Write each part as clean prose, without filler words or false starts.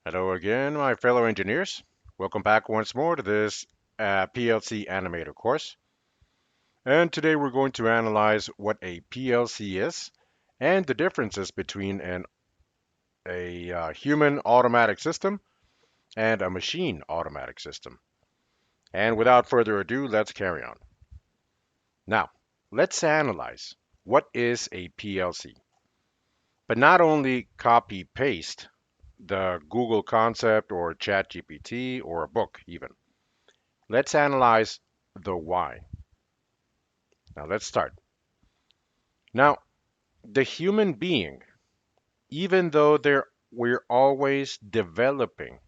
Hello again, my fellow engineers. Welcome back once more to this PLC Animator course. And today we're going to analyze what a PLC is and the differences between a human automatic system and a machine automatic system. And without further ado, let's carry on. Now, let's analyze what is a PLC. But not only copy paste the Google concept or ChatGPT or a book even. Let's analyze the why. Now let's start. Now, the human being, even though we're always developing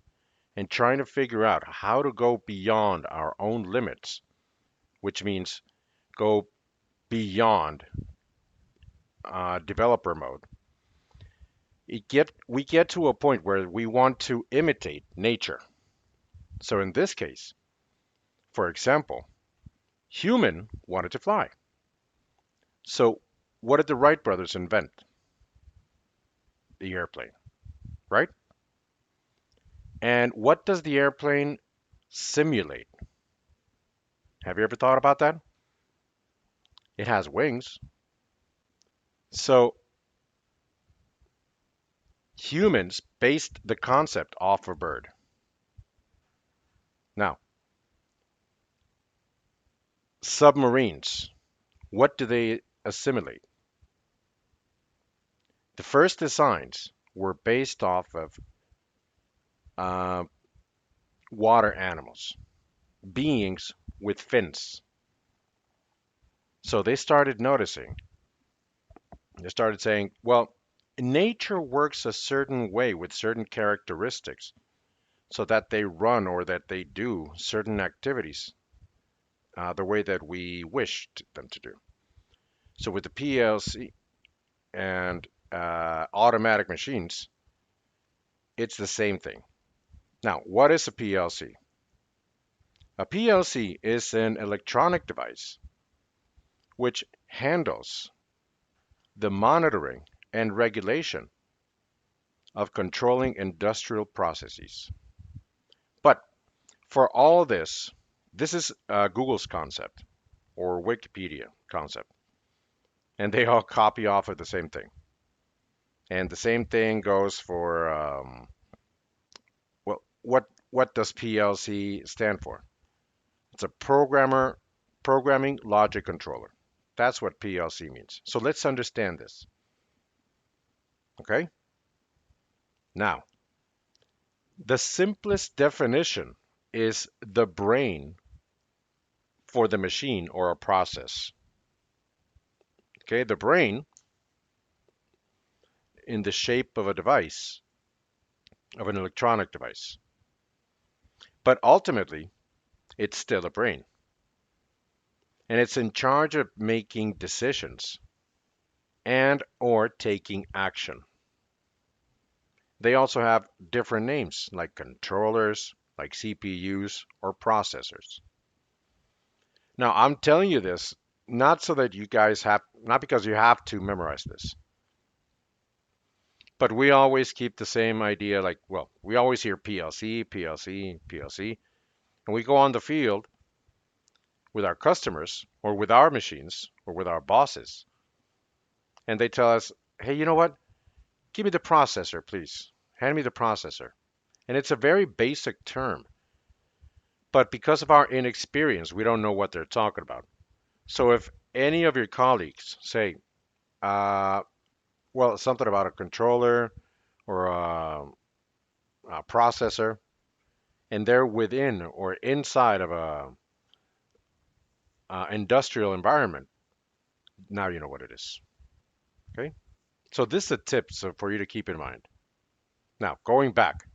and trying to figure out how to go beyond our own limits, which means go beyond developer mode, we get to a point where we want to imitate nature. So in this case, for example, human wanted to fly. So what did the Wright brothers invent? The airplane, right? And what does the airplane simulate? Have you ever thought about that? It has wings. So humans based the concept off a bird. Now, submarines, what do they assimilate? The first designs were based off of uh, water animals, beings with fins. So they started noticing, they started saying, well, nature works a certain way with certain characteristics so that they run or that they do certain activities the way that we wished them to do. So with the PLC and automatic machines, it's the same thing. Now, what is a PLC? A PLC is an electronic device which handles the monitoring and regulation of controlling industrial processes. But for all this, this is Google's concept or Wikipedia concept, and they all copy off of the same thing. And the same thing goes for well, what does PLC stand for? It's a programming logic controller. That's what PLC means. So let's understand this. Okay? Now, the simplest definition is the brain for the machine or a process. Okay, the brain in the shape of a device, of an electronic device. But ultimately, it's still a brain. And it's in charge of making decisions and or taking action. They also have different names like controllers, like CPUs or processors. Now, I'm telling you this not so that you guys have, not because you have to memorize this, but we always keep the same idea like, well, we always hear PLC, PLC, PLC, and we go on the field with our customers or with our machines or with our bosses, and they tell us, hey, you know what? Give me the processor, please. Hand me the processor. And it's a very basic term, but because of our inexperience, we don't know what they're talking about. So if any of your colleagues say, uh, well, something about a controller or a processor, and they're within or inside of a industrial environment, now you know what it is. Okay, so this is a tip so for you to keep in mind. Now, going back,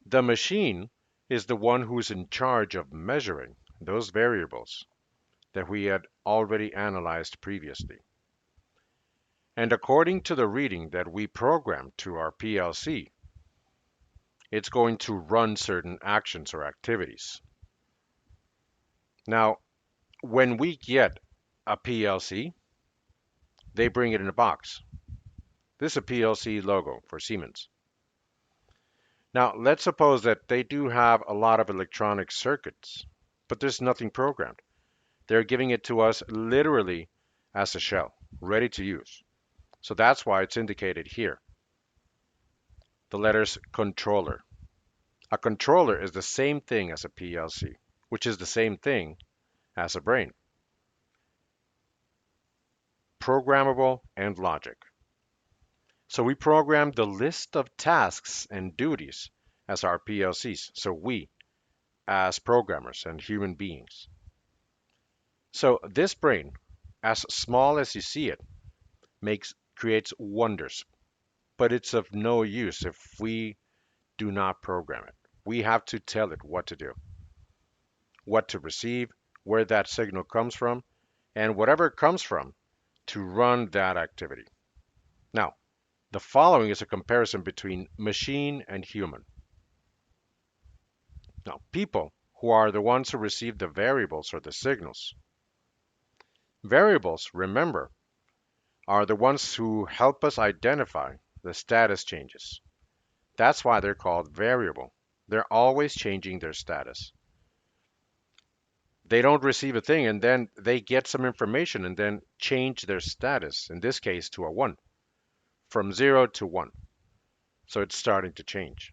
the machine is the one who's in charge of measuring those variables that we had already analyzed previously. And according to the reading that we programmed to our PLC, it's going to run certain actions or activities. Now, when we get a PLC, they bring it in a box. This is a PLC logo for Siemens. Now, let's suppose that they do have a lot of electronic circuits, but there's nothing programmed. They're giving it to us literally as a shell, ready to use. So that's why it's indicated here. The letters controller. A controller is the same thing as a PLC, which is the same thing as a brain. Programmable and logic. So we program the list of tasks and duties as our PLCs. So we, as programmers and human beings. So this brain, as small as you see it, creates wonders, but it's of no use if we do not program it. We have to tell it what to do, what to receive, where that signal comes from, and whatever it comes from to run that activity. Now, the following is a comparison between machine and human. Now, people, who are the ones who receive the variables or the signals. Variables, remember, are the ones who help us identify the status changes. That's why they're called variable. They're always changing their status. They don't receive a thing and then they get some information and then change their status, in this case to a 1, from 0 to 1. So it's starting to change.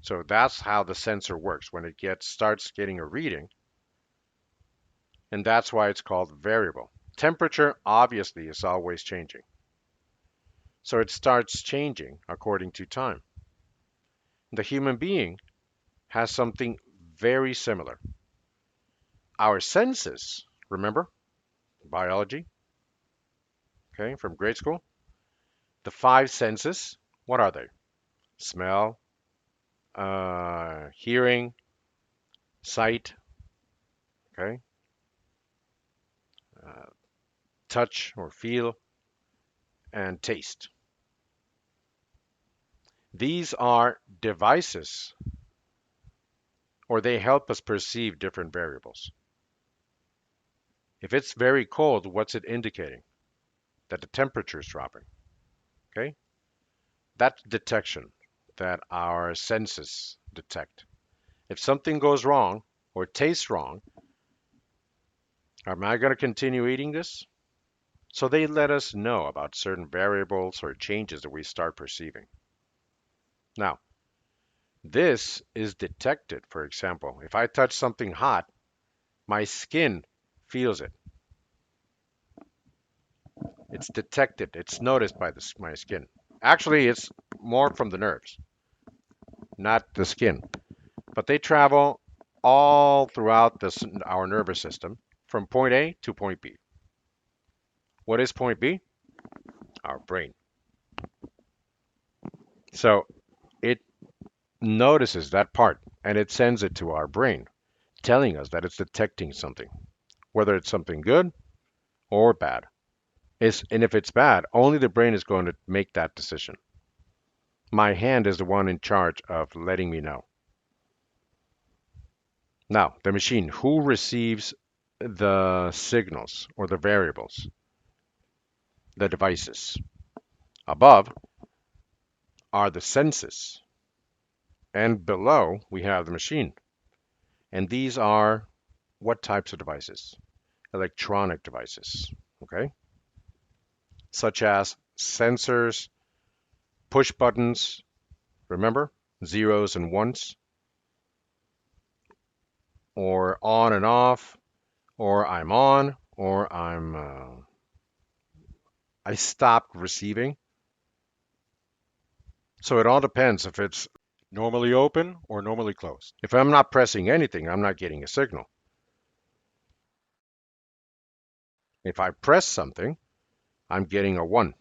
So that's how the sensor works when it starts getting a reading, and that's why it's called variable. Temperature obviously is always changing. So it starts changing according to time. The human being has something very similar. Our senses, remember, biology, okay, from grade school. The 5 senses, what are they? Smell, hearing, sight, okay, touch or feel, and taste. These are devices, or they help us perceive different variables. If it's very cold, what's it indicating? That the temperature is dropping. Okay? That's detection that our senses detect. If something goes wrong or tastes wrong, am I going to continue eating this? So they let us know about certain variables or changes that we start perceiving. Now, this is detected, for example, if I touch something hot, my skin feels it. It's detected, it's noticed by my skin. Actually, it's more from the nerves, not the skin. But they travel all throughout our nervous system from point A to point B. What is point B? Our brain. So it notices that part and it sends it to our brain, telling us that it's detecting something, whether it's something good or bad. And if it's bad, only the brain is going to make that decision. My hand is the one in charge of letting me know. Now, the machine, who receives the signals or the variables? The devices. Above are the senses, and below we have the machine. And these are what types of devices? Electronic devices, okay? Such as sensors, push buttons, remember? Zeros and ones, or on and off, or I'm on, or I stopped receiving. So it all depends if it's normally open or normally closed. If I'm not pressing anything, I'm not getting a signal. If I press something, I'm getting a 1.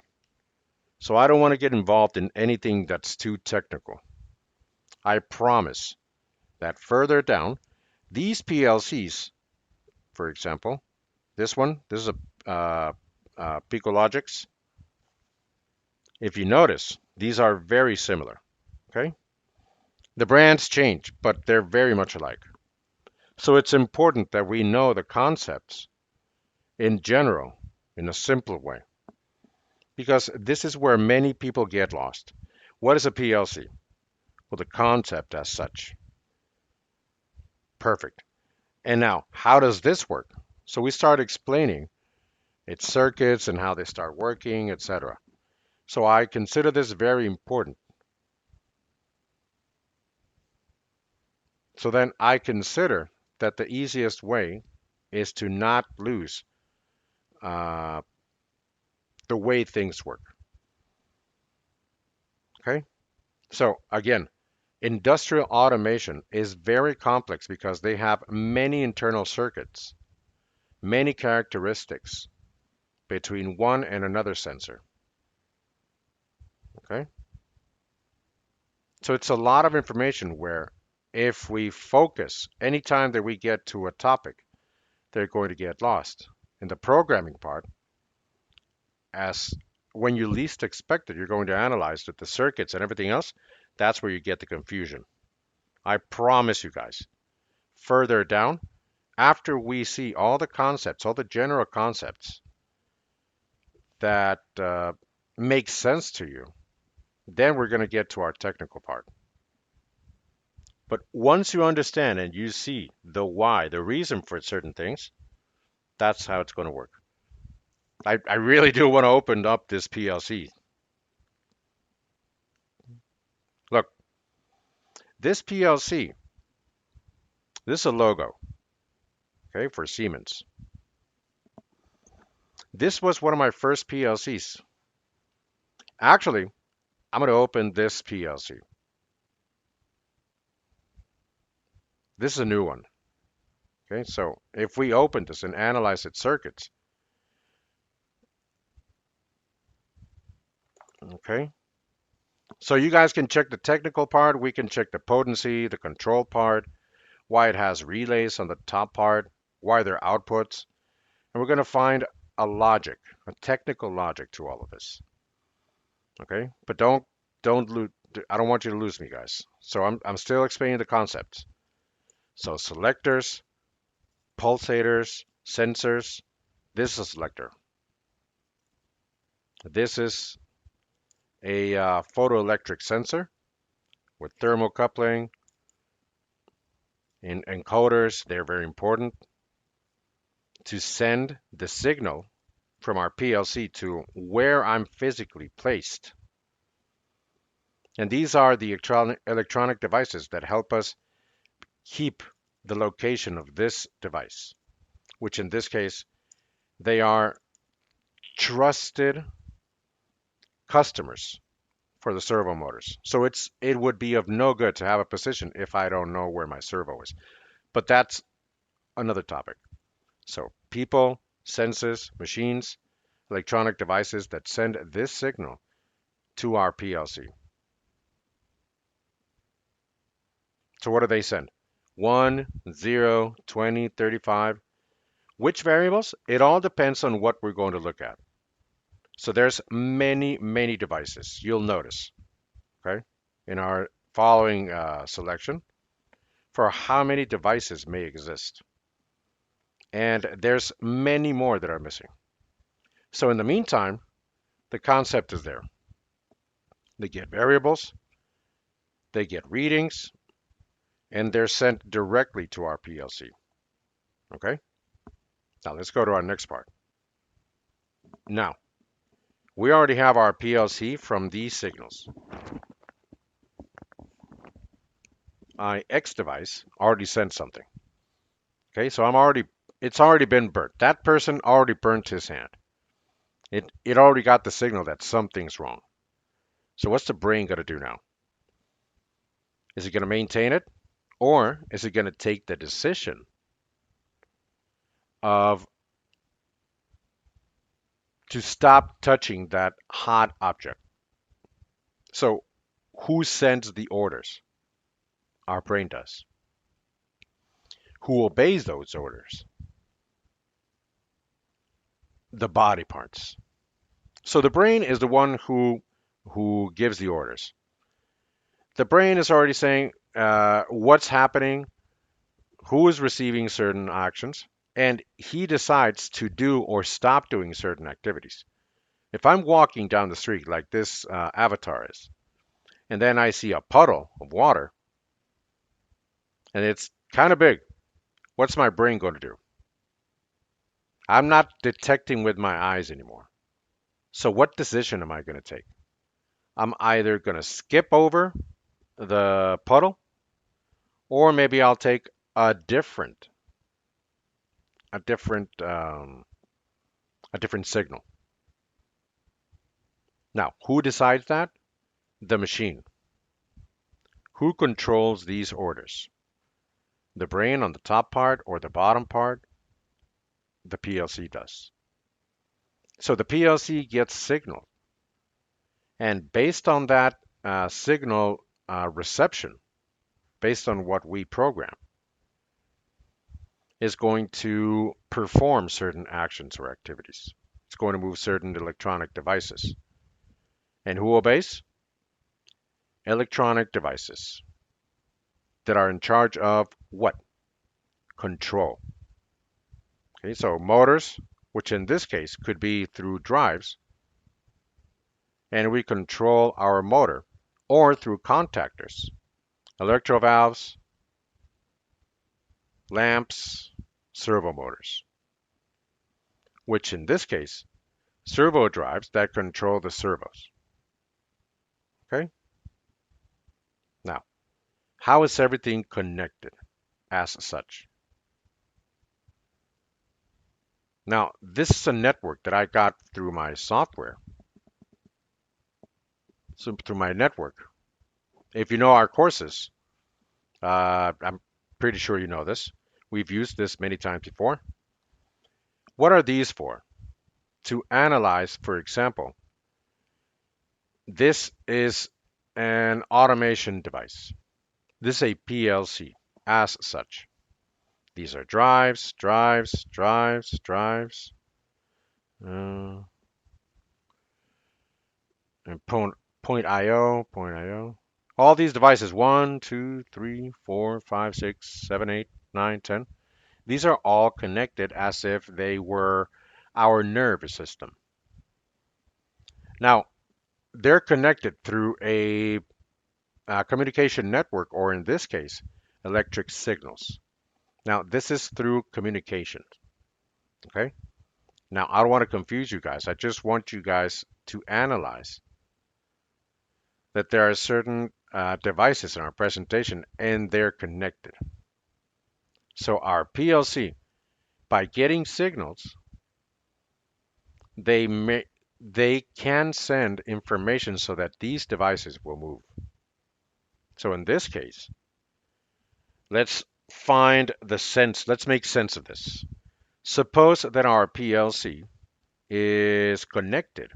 So I don't want to get involved in anything that's too technical. I promise that further down, these PLCs, for example, this is a PicoLogix. If you notice, these are very similar, okay? The brands change, but they're very much alike. So it's important that we know the concepts in general in a simple way, because this is where many people get lost. What is a PLC? Well, the concept as such. Perfect. And now, how does this work? So we start explaining its circuits and how they start working, etc. So I consider this very important. So then I consider that the easiest way is to not lose uh, the way things work. Okay? So again, industrial automation is very complex because they have many internal circuits, many characteristics between one and another sensor. Okay? So it's a lot of information where if we focus anytime that we get to a topic, they're going to get lost. In the programming part, as when you least expect it, you're going to analyze the circuits and everything else. That's where you get the confusion. I promise you guys. Further down, after we see all the concepts, all the general concepts that make sense to you, then we're going to get to our technical part. But once you understand and you see the why, the reason for certain things, that's how it's going to work. I really do want to open up this PLC. Look, this PLC, this is a logo, okay, for Siemens. This was one of my first PLCs. Actually, I'm going to open this PLC. This is a new one. Okay, so if we open this and analyze its circuits, okay, so you guys can check the technical part, we can check the potency, the control part, why it has relays on the top part, why they're outputs, and we're going to find a logic, a technical logic to all of this. Okay, but don't lose. I don't want you to lose me, guys. So I'm still explaining the concepts. So selectors, pulsators, sensors. This is a selector. This is a photoelectric sensor with thermocoupling and encoders. They're very important to send the signal from our PLC to where I'm physically placed. And these are the electronic devices that help us keep the location of this device, which in this case, they are trusted customers for the servo motors. So it would be of no good to have a position if I don't know where my servo is. But that's another topic. So people, senses, machines, electronic devices that send this signal to our PLC. So what do they send? 1, 0, 20, 35. Which variables? It all depends on what we're going to look at. So there's many devices. You'll notice, okay, in our following selection for how many devices may exist. And there's many more that are missing. So in the meantime, the concept is there. They get variables, they get readings, and they're sent directly to our PLC. Okay? Now let's go to our next part. Now, we already have our PLC from these signals. X device already sent something. Okay, so it's already been burnt. That person already burnt his hand. It already got the signal that something's wrong. So what's the brain going to do now? Is it going to maintain it? Or is it going to take the decision of to stop touching that hot object? So who sends the orders? Our brain does. Who obeys those orders? The body parts. So the brain is the one who gives the orders. The brain is already saying what's happening, who is receiving certain actions, and he decides to do or stop doing certain activities. If I'm walking down the street like this avatar is, and then I see a puddle of water, and it's kind of big. What's my brain going to do? I'm not detecting with my eyes anymore. So what decision am I going to take? I'm either going to skip over the puddle, or maybe I'll take a different, a different, um, a different signal. Now, who decides that? The machine. Who controls these orders? The brain on the top part or the bottom part? The PLC does. So the PLC gets signal, and based on that signal reception, based on what we program, is going to perform certain actions or activities. It's going to move certain electronic devices. And who obeys? Electronic devices that are in charge of what? Control. Okay, so motors, which in this case could be through drives, and we control our motor, or through contactors, electro valves, lamps, servo motors, which in this case, servo drives that control the servos. Okay? Now, how is everything connected as such? Now, this is a network that I got through my software, so through my network. If you know our courses, I'm pretty sure you know this. We've used this many times before. What are these for? To analyze, for example, this is an automation device. This is a PLC as such. These are drives, drives, drives, drives, and point IO, point IO. All these devices, 1, 2, 3, 4, 5, 6, 7, 8, 9, 10. These are all connected as if they were our nervous system. Now, they're connected through a communication network, or in this case, electric signals. Now, this is through communication. Okay. Now, I don't want to confuse you guys. I just want you guys to analyze that there are certain devices in our presentation and they're connected. So our PLC, by getting signals, they can send information so that these devices will move. So in this case, let's find the sense, let's make sense of this. Suppose that our PLC is connected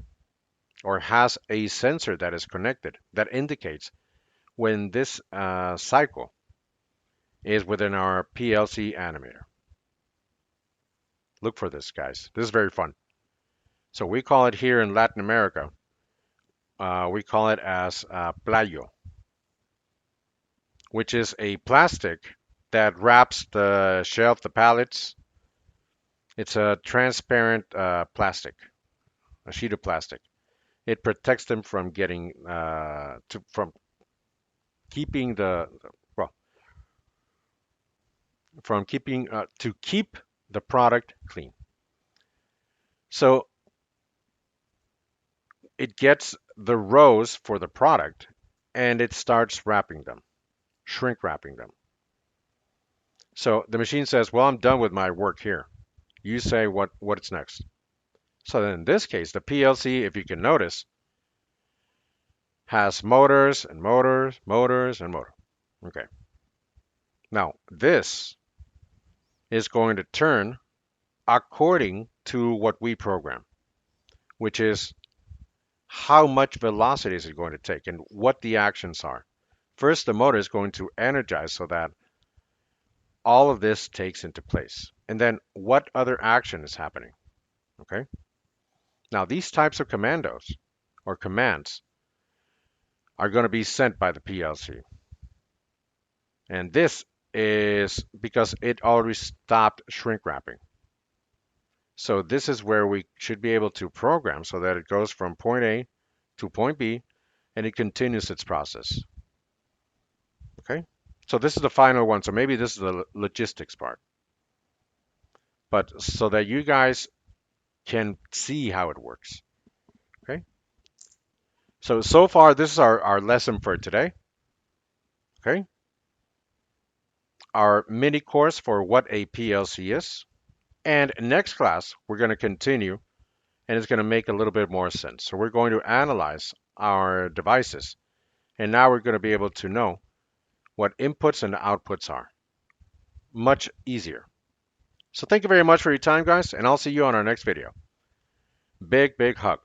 or has a sensor that is connected that indicates when this cycle is within our PLC Animator. Look for this, guys. This is very fun. So we call it here in Latin America, we call it as playo, which is a plastic that wraps the shelf, the pallets. It's a transparent plastic, a sheet of plastic. It protects them from getting from keeping the well from keeping to keep the product clean. So it gets the rows for the product and it starts wrapping them, shrink wrapping them. So the machine says, well, I'm done with my work here. You say what's next. So then in this case, the PLC, if you can notice, has motors and motors, motors and motor. Okay. Now this is going to turn according to what we program, which is how much velocity is it going to take and what the actions are. First, the motor is going to energize so that all of this takes into place. And then what other action is happening? Okay. Now these types of commandos or commands are going to be sent by the PLC. And this is because it already stopped shrink wrapping. So this is where we should be able to program so that it goes from point A to point B and it continues its process. Okay? So this is the final one. So maybe this is the logistics part. But so that you guys can see how it works. Okay? So far, this is our lesson for today. Okay? Our mini course for what a PLC is. And next class, we're going to continue and it's going to make a little bit more sense. So we're going to analyze our devices. And now we're going to be able to know what inputs and outputs are. Much easier. So thank you very much for your time, guys, and I'll see you on our next video. Big, big hug.